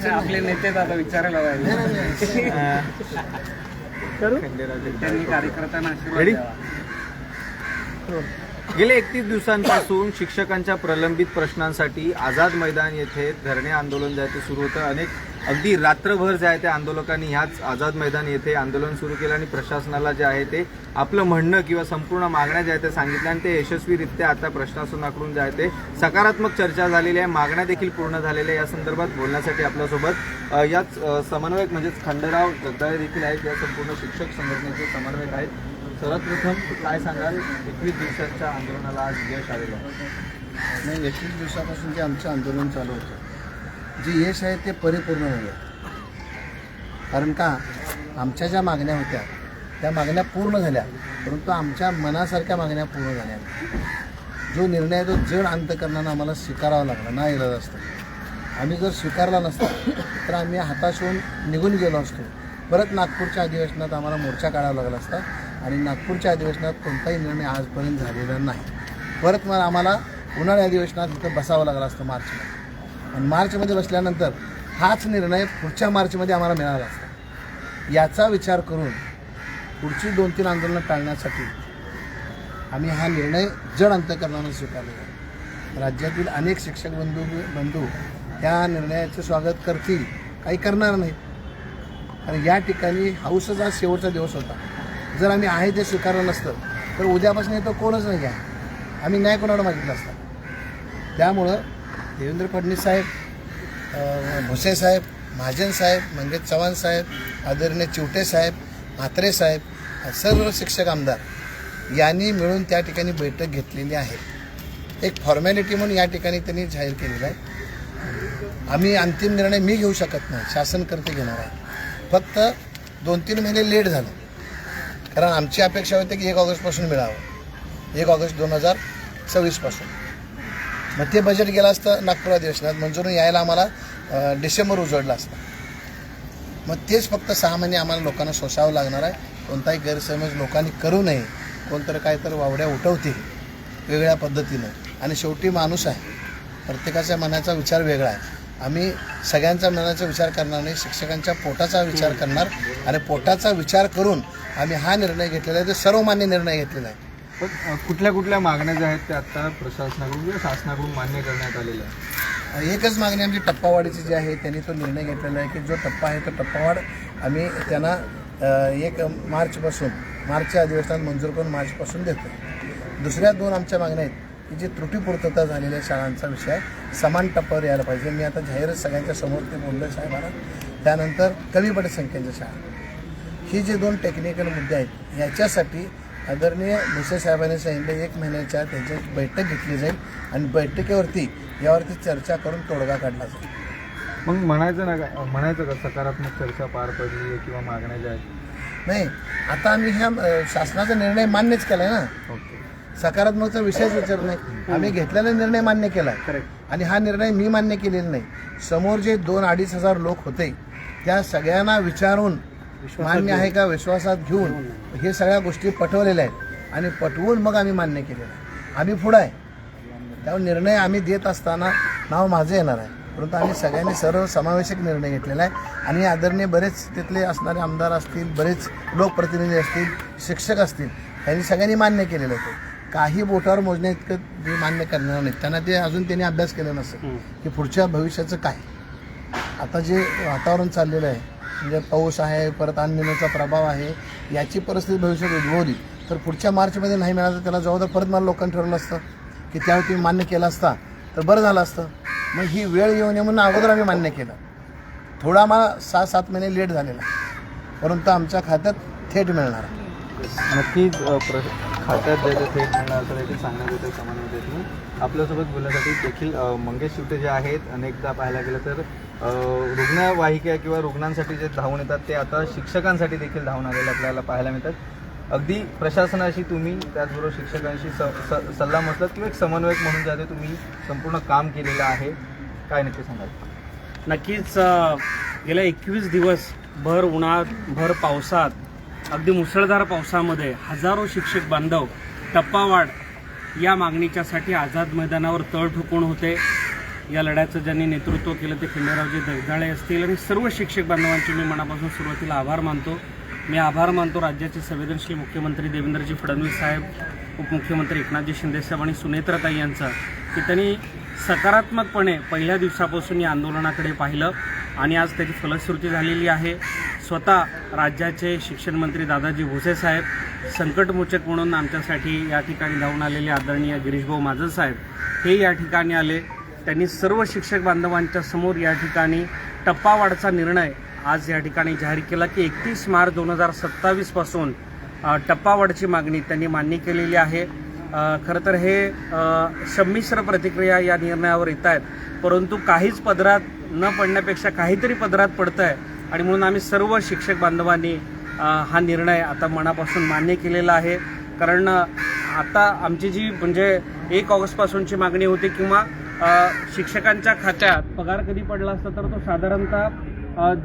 आपले नेते आता विचारायला पाहिजे त्यांनी कार्यकर्त्यांना आशीर्वाद द्यावा. गेले 31 दिवसांपासून शिक्षकांच्या प्रलंबित प्रश्नांसाठी आझाद मैदान येथे धरणे आंदोलन जे आहे ते सुरू होतं. अगदी रात्रभर जे आहे ते आंदोलकांनी ह्याच आझाद मैदान येथे आंदोलन सुरू केलं आणि प्रशासनाला जे आहे ते आपलं म्हणणं किंवा संपूर्ण मागण्या ज्या आहेत ते सांगितल्या आणि ते यशस्वीरित्या आता प्रशासनाकडून जे आहे ते सकारात्मक चर्चा झालेली आहे. मागण्या देखील पूर्ण झालेल्या या संदर्भात बोलण्यासाठी आपल्यासोबत याच समन्वयक म्हणजेच खंडेराव जगदाळे देखील आहेत. या संपूर्ण शिक्षक संघटनेचे समन्वयक आहेत. सर्वात प्रथम काय सांगाल, 21 दिवसांच्या आंदोलनाला आज यश आलेलं आहे? नाही, 21 दिवसापासून जे आमचं आंदोलन चालू होतं, जे यश आहे ते परिपूर्ण नाही आहे. कारण का, आमच्या ज्या मागण्या होत्या त्या मागण्या पूर्ण झाल्या, परंतु आमच्या मनासारख्या मागण्या पूर्ण झाल्या. जो निर्णय आहे तो जड अंतकरणानं आम्हाला स्वीकारावा लागला, ना इलाज असतं. आम्ही जर स्वीकारला नसता तर आम्ही हताश होऊन निघून गेलो असतो. परत नागपूरच्या अधिवेशनात आम्हाला मोर्चा काढावा लागला असता आणि नागपूरच्या अधिवेशनात कोणताही निर्णय आजपर्यंत झालेला नाही. परत मग आम्हाला उन्हाळी अधिवेशनात इथं बसावं लागलं असतं मार्चमध्ये, आणि मार्चमध्ये बसल्यानंतर हाच निर्णय पुढच्या मार्चमध्ये आम्हाला मिळाला असता. याचा विचार करून पुढची 2-3 आंदोलनं टाळण्यासाठी आम्ही हा निर्णय जड अंतकरणानं स्वीकारला. राज्यातील अनेक शिक्षक बंधू या निर्णयाचे स्वागत करतील, काही करणार नाही. आणि या ठिकाणी हाऊसचा शेवटचा दिवस होता. जर आम्ही आहे ते स्वीकारलं नसतं तर उद्यापासून येतं कोणच नाही आहे. आम्ही न्याय कोणाला मागितला असता. त्यामुळं देवेंद्र फडणवीस साहेब, भुसे साहेब, महाजन साहेब, मंगेश चव्हाण साहेब, आदरणीय चिवटे साहेब, म्हात्रे साहेब, सर्व शिक्षक आमदार यांनी मिळून त्या ठिकाणी बैठक घेतलेली आहे. एक फॉर्मॅलिटी म्हणून या ठिकाणी त्यांनी जाहीर केलेलं आहे. आम्ही अंतिम निर्णय मी घेऊ शकत नाही, शासनकर्ते घेणार आहे. फक्त 2-3 महिने लेट झालं, कारण आमची अपेक्षा होती की 1 ऑगस्टपासून मिळावं, 1 ऑगस्ट 2026पासून. मग ते बजेट गेलं असतं नागपूर अधिवेशनात, मंजुरून यायला आम्हाला डिसेंबर उजडला असता. मग तेच फक्त 6 महिने आम्हाला लोकांना सोसावं लागणार आहे. कोणताही गैरसमज लोकांनी करू नये. कोणतरी काय तर वावड्या उठवतील वेगळ्या पद्धतीनं, आणि शेवटी माणूस आहे, प्रत्येकाच्या मनाचा विचार वेगळा आहे. आम्ही सगळ्यांच्या मनाचा विचार करणार नाही, शिक्षकांच्या पोटाचा विचार करणार, आणि पोटाचा विचार करून आम्ही हा निर्णय घेतलेला आहे. तो सर्वमान्य निर्णय घेतलेला आहे. पण कुठल्या मागण्या ज्या आहेत त्या आता प्रशासनाकडून किंवा शासनाकडून मान्य करण्यात आलेल्या आहे? एकच मागणी आमची टप्पावाढीची जी आहे, त्यांनी तो निर्णय घेतलेला आहे की जो टप्पा आहे तो टप्पावाढ आम्ही त्यांना 1 मार्चपासून, मार्चच्या अधिवेशनात मंजूर करून मार्चपासून देतो. दुसऱ्या 2 आमच्या मागण्या आहेत की जी त्रुटीपूर्तता झालेल्या शाळांचा विषय समान टप्प्यावर यायला पाहिजे. मी आता जाहीरच सगळ्यांच्या समोर ते बोललो आहे साहेबांना. त्यानंतर कमी पडे संख्येच्या शाळा, ही जे 2 टेक्निकल मुद्दे आहेत, याच्यासाठी आदरणीय भुसे साहेबांनी सांगितलं 1 महिन्याच्या त्यांची बैठक घेतली जाईल आणि बैठकीवरती यावरती चर्चा करून तोडगा काढला जाईल. मग म्हणायचं का सकारात्मक चर्चा पार पडली आहे किंवा मागण्या ज्या आहेत? नाही, आता आम्ही ह्या शासनाचा निर्णय मान्यच केला आहे ना. ओके, सकारात्मकचा विषयच विचार नाही. आम्ही घेतलेला निर्णय मान्य केला आहे. आणि हा निर्णय मी मान्य केलेला नाही. समोर जे 2-2.5 हजार लोक होते त्या सगळ्यांना विचारून मान्य आहे का विश्वासात घेऊन हे सगळ्या गोष्टी पटवलेल्या आहेत, आणि पटवून मग आम्ही मान्य केलेलं आहे. आम्ही पुढं आहे. त्यामुळे निर्णय आम्ही देत असताना नाव माझं येणार आहे, परंतु आम्ही सगळ्यांनी सर्व समावेशक निर्णय घेतलेला आहे. आणि आदरणीय बरेच तिथले असणारे आमदार असतील, बरेच लोकप्रतिनिधी असतील, शिक्षक असतील, त्यांनी सगळ्यांनी मान्य केलेलं आहे. काही बोटावर मोजण्या इतकं जे मान्य करणार नाहीत त्यांना ते अजून त्यांनी अभ्यास केला नसेल की पुढच्या भविष्याचं काय. आता जे वातावरण चाललेलं आहे, म्हणजे पाऊस आहे, परत अनिलचा प्रभाव आहे, याची परिस्थिती भविष्यात उद्भवली तर पुढच्या मार्चमध्ये नाही मिळालं, त्याला जबाबदार परत मला लोकांनी ठरवलं असतं की त्यावेळी तुम्ही मान्य केलं असता तर बरं झालं असतं. मग ही वेळ येऊ नये म्हणून अगोदर आम्ही मान्य केलं. थोडा आम्हाला 6-7 महिने लेट झालेला, परंतु आमच्या खात्यात थेट मिळणार आहे. नक्कीच खात्यात द्यायचं थेट मिळणार तर देखील सांगण्यात येतं समन्वय. आपल्यासोबत बोलण्यासाठी देखील मंगेश चिवटे जे आहेत, अनेकदा पाहायला गेलं तर रुग्णवाहिका किंवा रुग्णांसाठी जे धावून येतात ते आता शिक्षकांसाठी देखील धावून आलेले आपल्याला पाहायला मिळतात. अगदी प्रशासनाशी तुम्ही, त्याचबरोबर शिक्षकांशी सल्लामसलत किंवा एक समन्वयक म्हणून ज्याने तुम्ही संपूर्ण काम केलेलं आहे, काय नक्की सांगाल? नक्कीच गेल्या 21 दिवस भर उन्हात, भर पावसात, अगदी मुसळधार पावसामध्ये हजारो शिक्षक बांधव टप्पावाढ या मागणीच्यासाठी आझाद मैदानावर तळ ठोकून होते. या लढ्याचं ज्यांनी नेतृत्व केलं ते खंडेरावजी जगदाळे असतील आणि सर्व शिक्षक बांधवांचे मी मनापासून सुरुवातीला आभार मानतो. मी आभार मानतो राज्याचे संवेदनशील मुख्यमंत्री देवेंद्रजी फडणवीस साहेब, उपमुख्यमंत्री एकनाथजी शिंदेसाहेब आणि सुनेत्राताई यांचा, की त्यांनी सकारात्मकपणे पहिल्या दिवसापासून या आंदोलनाकडे पाहिलं आणि आज त्याची फलश्रुती झालेली आहे. स्वतः राज्याचे शिक्षण मंत्री दादाजी भुसे साहेब, संकटमोचक म्हणून आमच्यासाठी या ठिकाणी धावून आलेले आदरणीय गिरीशभाऊ महाजन साहेब हे या ठिकाणी आले. त्यांनी सर्व शिक्षक बांधवांच्या समोर या ठिकाणी टप्पावाढचा निर्णय आज या ठिकाणी जाहीर केला की 31 मार्च 2027 पासून टप्पावाढची मागणी त्यांनी मान्य केलेली आहे. खरं तर हे संमिश्र प्रतिक्रिया या निर्णयावर येत आहेत, परंतु काहीच पदरात न पडण्यापेक्षा काहीतरी पदरात पडतं आहे आणि म्हणून आम्ही सर्व शिक्षक बांधवांनी हा निर्णय आता मनापासून मान्य केलेला आहे. कारण आता आमची जी म्हणजे 1 ऑगस्टपासूनची मागणी होती किंवा शिक्षकांच्या खात्यात पगार कधी पडला असता तर तो साधारणतः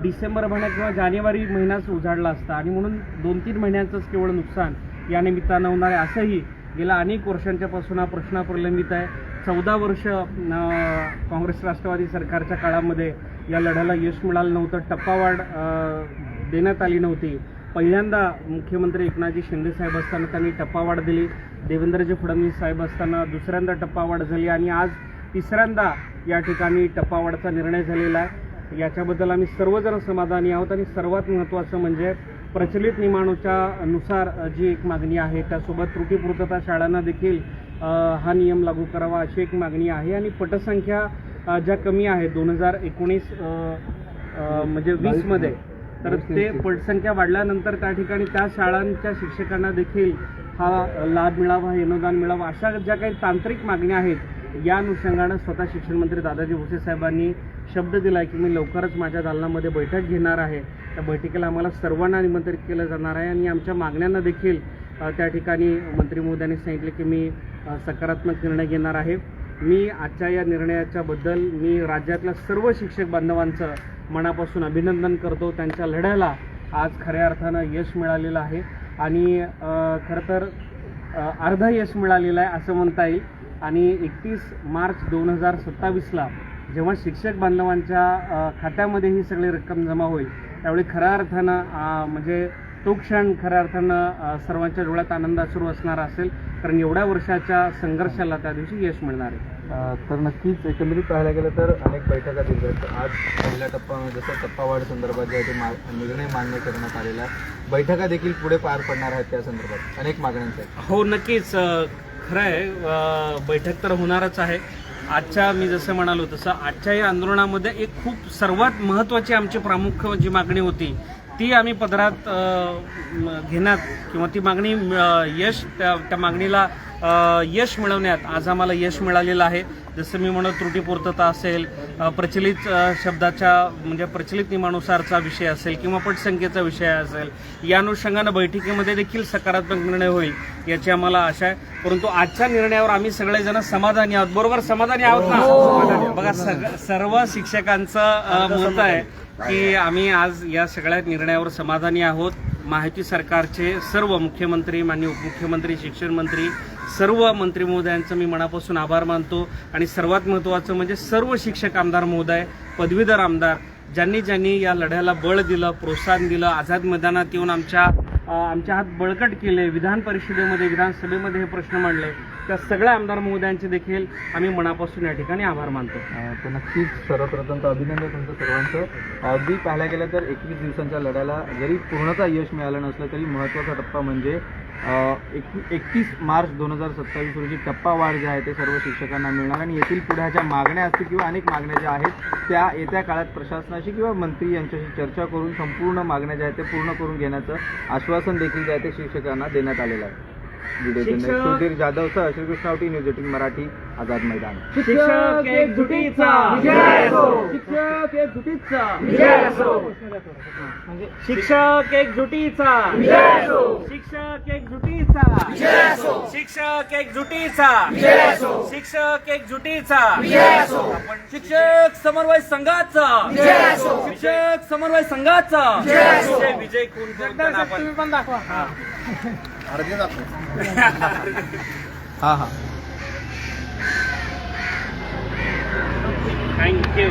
डिसेंबर महिन्यात किंवा जानेवारी महिन्यात उजाडला असता आणि म्हणून 2-3 महिन्यांचंच केवळ नुकसान या निमित्तानं होणार आहे. असंही गेल्या अनेक वर्षांच्यापासून हा प्रश्न प्रलंबित आहे. 14 वर्ष काँग्रेस राष्ट्रवादी सरकारच्या काळामध्ये या लढ्याला यश मिळालं नव्हतं, टप्पावाढ देण्यात आली नव्हती. पहिल्यांदा मुख्यमंत्री एकनाथजी शिंदेसाहेब असताना त्यांनी टप्पावाढ दिली, देवेंद्रजी फडणवीस साहेब असताना दुसऱ्यांदा टप्पावाढ झाली आणि आज तिसऱ्यांदा या ठिकाणी टप्पावाढचा निर्णय झालेला आहे. याच्याबद्दल आम्ही सर्वजण समाधानी आहोत आणि सर्वात महत्त्वाचं म्हणजे प्रचलित नियमानुच्या नुसार जी एक मागणी आहे त्यासोबत त्रुटीपूर्तता शाळांना देखील हा नियम लागू करावा अशी एक मागणी आहे. आणि पटसंख्या ज्या कमी आहेत 2019 म्हणजे 20मध्ये, तर ते पटसंख्या वाढल्यानंतर त्या ठिकाणी त्या शाळांच्या शिक्षकांना देखील हा लाभ मिळावा, हे अनुदान मिळावं, अशा ज्या काही तांत्रिक मागण्या आहेत या अनुषंगानं स्वतः शिक्षण मंत्री दादाजी भुसे साहेबांनी शब्द दिला आहे की मी लवकरच माझ्या दालनामध्ये बैठक घेणार आहे. त्या बैठकीला आम्हाला सर्वांना निमंत्रित केलं जाणार आहे आणि आमच्या मागण्यांना देखील त्या ठिकाणी मंत्री महोदयांनी सांगितले की मी सकारात्मक निर्णय घेणार आहे. मी आजच्या या निर्णयाच्याबद्दल मी राज्यातल्या सर्व शिक्षक बांधवांचं मनापासून अभिनंदन करतो. त्यांच्या लढ्याला आज खऱ्या अर्थानं यश मिळालेलं आहे आणि खरं तर अर्ध यश मिळालेलं आहे असं म्हणता येईल. आणि 31 मार्च 2027ला जेव्हा शिक्षक बांधवांच्या खात्यामध्ये ही सगळी रक्कम जमा होईल त्यावेळी खऱ्या अर्थानं म्हणजे तो क्षण खऱ्या अर्थानं सर्वांच्या डोळ्यात आनंद सुरू असणार असेल, कारण एवढ्या वर्षाच्या संघर्षाला त्या दिवशी यश मिळणार आहे. तर नक्कीच एकंदरीत पाहायला गेलं तर अनेक बैठका दिल्या. आज पहिल्या टप्प्यामध्ये जसं टप्पावाढ संदर्भात जे आहे ते निर्णय मान्य करण्यात आलेला आहे, बैठका देखील पुढे पार पडणार आहेत त्या संदर्भात अनेक मागण्यांसाठी. हो नक्कीच, खरं आहे बैठक तर होणारच आहे. आजच्या मी जसं म्हणालो तसं आजच्या या आंदोलनामध्ये एक खूप सर्वात महत्त्वाची आमची प्रामुख्य जी मागणी होती ती आम्ही पदरात घेण्यात किंवा ती मागणी यश त्या मागणीला यश मिळवण्यात आज आम्हाला यश मिळालेलं आहे. जसं मी म्हणत त्रुटीपूर्तता असेल, प्रचलित शब्दाच्या म्हणजे प्रचलित नियमानुसारचा विषय असेल किंवा पटसंख्येचा विषय असेल, या अनुषंगानं बैठकीमध्ये देखील सकारात्मक निर्णय होईल याची आम्हाला आशा आहे. परंतु आजच्या निर्णयावर आम्ही सगळेजण समाधानी आहोत. बरोबर समाधानी आहोत ना? बघा सर्व शिक्षकांचं मत आहे की आम्ही आज या सगळ्या निर्णयावर समाधानी आहोत. महायुती सरकारचे सर्व मुख्यमंत्री, माननीय उपमुख्यमंत्री, शिक्षण मंत्री, सर्व मंत्री महोदयांचं मी मनापासून आभार मानतो. आणि सर्वात महत्त्वाचं म्हणजे सर्व शिक्षक आमदार महोदय, पदवीधर आमदार ज्यांनी या लढ्याला बळ दिलं, प्रोत्साहन दिलं, आझाद मैदानात येऊन आमच्या हात बळकट केले, विधान परिषदेमध्ये विधानसभेमध्ये हे प्रश्न मांडले, त्या सगळ्या आमदार महोदयांचे देखील आम्ही मनापासून या ठिकाणी आभार मानतो. तर नक्कीच सर्वप्रथम तर अभिनंदन तुमचं सर्वांचं. अगदी पाहायला गेलं तर 21 दिवसांच्या लढ्याला जरी पूर्णतः यश मिळालं नसलं तरी महत्त्वाचा टप्पा म्हणजे 31 मार्च 2027 रोजी टप्पावाढ जे आहे ते सर्व शिक्षकांना मिळणार आणि येथील पुढे ज्या मागण्या असतील किंवा अनेक मागण्या ज्या आहेत त्या येत्या काळात प्रशासनाशी किंवा मंत्री यांच्याशी चर्चा करून संपूर्ण मागण्या ज्या आहेत ते पूर्ण करून घेण्याचं आश्वासन देखील जे आहे ते शिक्षकांना देण्यात आलेलं आहे. Video Sudhir जाधवसह Shrikrishna Awati, news 18 Marathi, Azad Maidan. शिक्षक एकजुटीचा विजय असो. शिक्षक एकजुटीचा विजय असो. शिक्षक एकजुटीचा विजय असो. शिक्षक एकजुटीचा विजय असो. शिक्षक एकजुटीचा विजय असो. शिक्षक एकजुटीचा विजय असो. शिक्षक समन्वय संघाचा विजय असो. शिक्षक समन्वय संघाचा विजय असो. विजय कोण करताना आपण पण दाखवा. अर्धे दाखव. हा. थँक्यू.